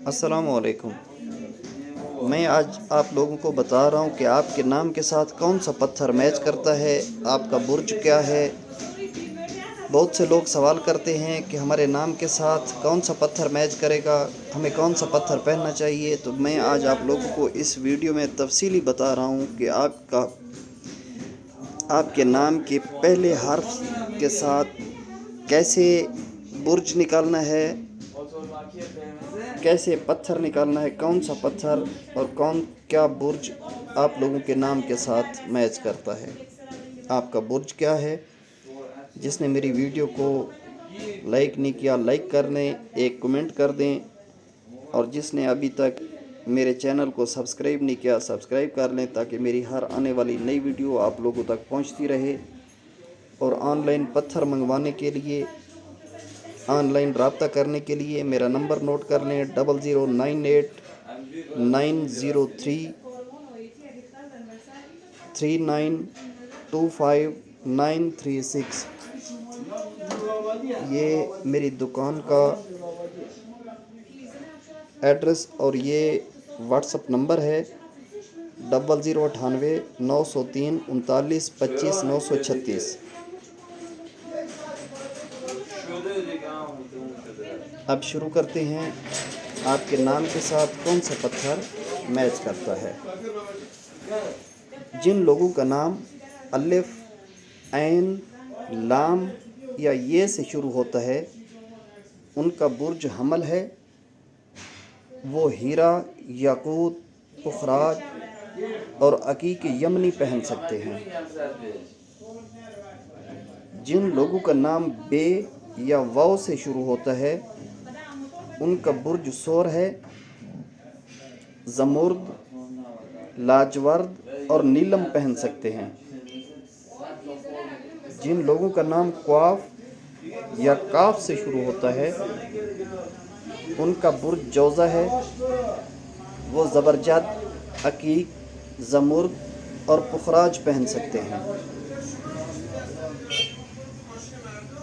السلام علیکم۔ میں آج آپ لوگوں کو بتا رہا ہوں کہ آپ کے نام کے ساتھ کون سا پتھر میچ کرتا ہے، آپ کا برج کیا ہے۔ بہت سے لوگ سوال کرتے ہیں کہ ہمارے نام کے ساتھ کون سا پتھر میچ کرے گا، ہمیں کون سا پتھر پہننا چاہیے۔ تو میں آج آپ لوگوں کو اس ویڈیو میں تفصیلی بتا رہا ہوں کہ آپ کے نام کے پہلے حرف کے ساتھ کیسے برج نکالنا ہے، کیسے پتھر نکالنا ہے، کون سا پتھر اور کیا برج آپ لوگوں کے نام کے ساتھ میچ کرتا ہے۔ آپ کا برج کیا ہے؟ جس نے میری ویڈیو کو لائک نہیں کیا، لائک کر دیں، ایک کمنٹ کر دیں، اور جس نے ابھی تک میرے چینل کو سبسکرائب نہیں کیا، سبسکرائب کر لیں تاکہ میری ہر آنے والی نئی ویڈیو آپ لوگوں تک پہنچتی رہے۔ اور آن لائن پتھر منگوانے کے لیے، آن لائن رابطہ کرنے کے لیے میرا نمبر نوٹ کر لیں: 00989303925936۔ یہ میری دکان کا ایڈریس اور یہ واٹس اپ نمبر ہے: 00989039352936۔ اب شروع کرتے ہیں۔ آپ کے نام کے ساتھ کون سا پتھر میچ کرتا ہے؟ جن لوگوں کا نام الف، عین، لام یا یہ سے شروع ہوتا ہے، ان کا برج حمل ہے۔ وہ ہیرا، یاقوت، پخراج اور عقیق یمنی پہن سکتے ہیں۔ جن لوگوں کا نام بے یا واو سے شروع ہوتا ہے، ان کا برج سور ہے۔ زمرد، لاجورد اور نیلم پہن سکتے ہیں۔ جن لوگوں کا نام قاف یا کاف سے شروع ہوتا ہے، ان کا برج جوزہ ہے۔ وہ زبرجد، عقیق، زمرد اور پخراج پہن سکتے ہیں۔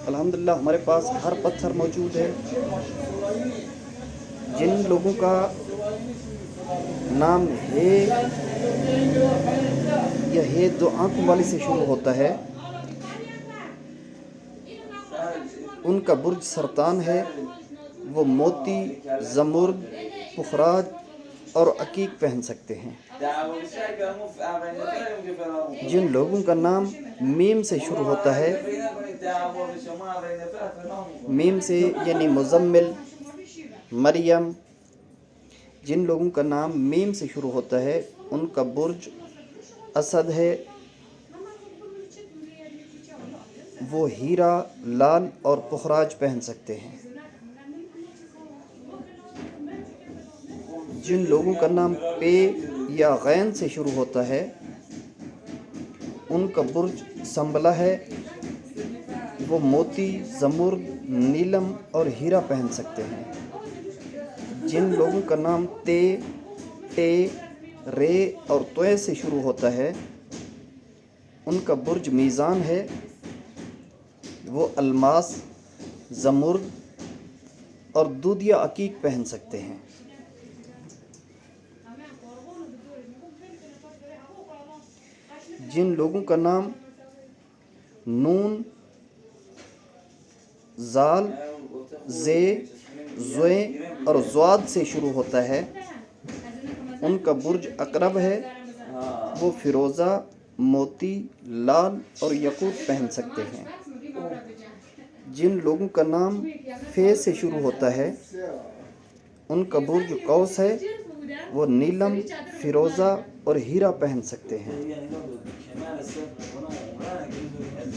الحمدللہ ہمارے پاس ہر پتھر موجود ہے۔ جن لوگوں کا نام ہے یا ہے دو آنکھوں والی سے شروع ہوتا ہے، ان کا برج سرطان ہے۔ وہ موتی، زمرد، پخراج اور عقیق پہن سکتے ہیں۔ جن لوگوں کا نام میم سے شروع ہوتا ہے، میم سے یعنی مزمل، مریم، جن لوگوں کا نام میم سے شروع ہوتا ہے، ان کا برج اسد ہے۔ وہ ہیرا، لال اور پخراج پہن سکتے ہیں۔ جن لوگوں کا نام پے یا غین سے شروع ہوتا ہے، ان کا برج سنبلہ ہے۔ وہ موتی، زمرد، نیلم اور ہیرا پہن سکتے ہیں۔ جن لوگوں کا نام تے، ٹے، رے اور توے سے شروع ہوتا ہے، ان کا برج میزان ہے۔ وہ الماس، زمرد اور دودھ یا عقیق پہن سکتے ہیں۔ جن لوگوں کا نام نون، زال، زے، زوئے اور زواد سے شروع ہوتا ہے، ان کا برج عقرب ہے۔ وہ فیروزہ، موتی، لال اور یاقوت پہن سکتے ہیں۔ جن لوگوں کا نام فے سے شروع ہوتا ہے، ان کا برج قوس ہے۔ وہ نیلم، فیروزہ اور ہیرا پہن سکتے ہیں۔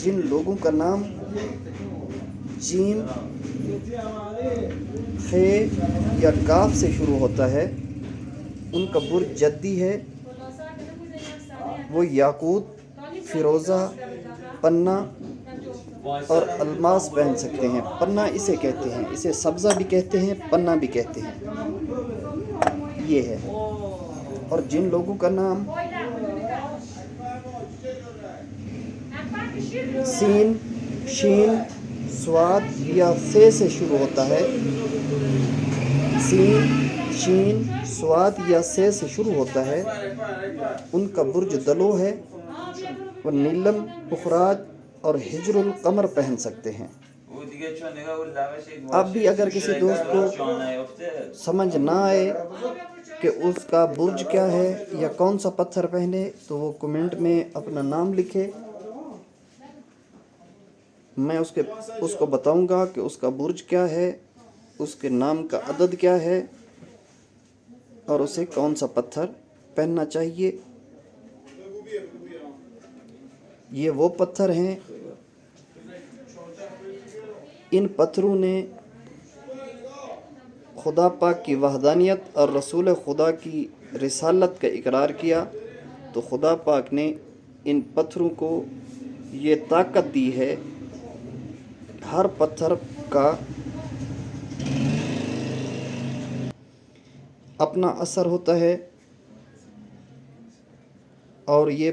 جن لوگوں کا نام جیم، خے یا کاف سے شروع ہوتا ہے، ان کا برج جدی ہے۔ وہ یاقوت، فیروزہ، پنہ اور الماس پہن سکتے ہیں۔ پنہ اسے کہتے ہیں، اسے سبزہ بھی کہتے ہیں، پنہ بھی کہتے ہیں۔ یہ ہے۔ اور جن لوگوں کا نام سین، شین، سواد یا فے سے شروع ہوتا ہے، سین، شین سواد یا سے شروع ہوتا ہے، ان کا برج دلو ہے، وہ نیلم، پخراج اور ہجر القمر پہن سکتے ہیں۔ اب بھی اگر کسی دوست کو سمجھ نہ آئے کہ اس کا برج کیا ہے یا کون سا پتھر پہنے تو وہ کمنٹ میں اپنا نام لکھے، میں اس کو بتاؤں گا کہ اس کا برج کیا ہے، اس کے نام کا عدد کیا ہے اور اسے کون سا پتھر پہننا چاہیے۔ یہ وہ پتھر ہیں، ان پتھروں نے خدا پاک کی وحدانیت اور رسول خدا کی رسالت کا اقرار کیا، تو خدا پاک نے ان پتھروں کو یہ طاقت دی ہے، ہر پتھر کا اپنا اثر ہوتا ہے، اور یہ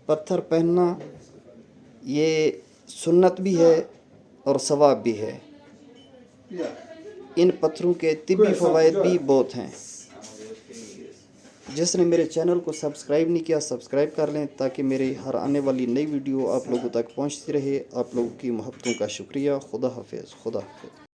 پتھر پہننا یہ سنت بھی ہے اور ثواب بھی ہے۔ ان پتھروں کے طبی فوائد بھی بہت ہیں۔ جس نے میرے چینل کو سبسکرائب نہیں کیا سبسکرائب کر لیں تاکہ میری ہر آنے والی نئی ویڈیو آپ لوگوں تک پہنچتی رہے۔ آپ لوگوں کی محبتوں کا شکریہ۔ خدا حافظ، خدا حافظ۔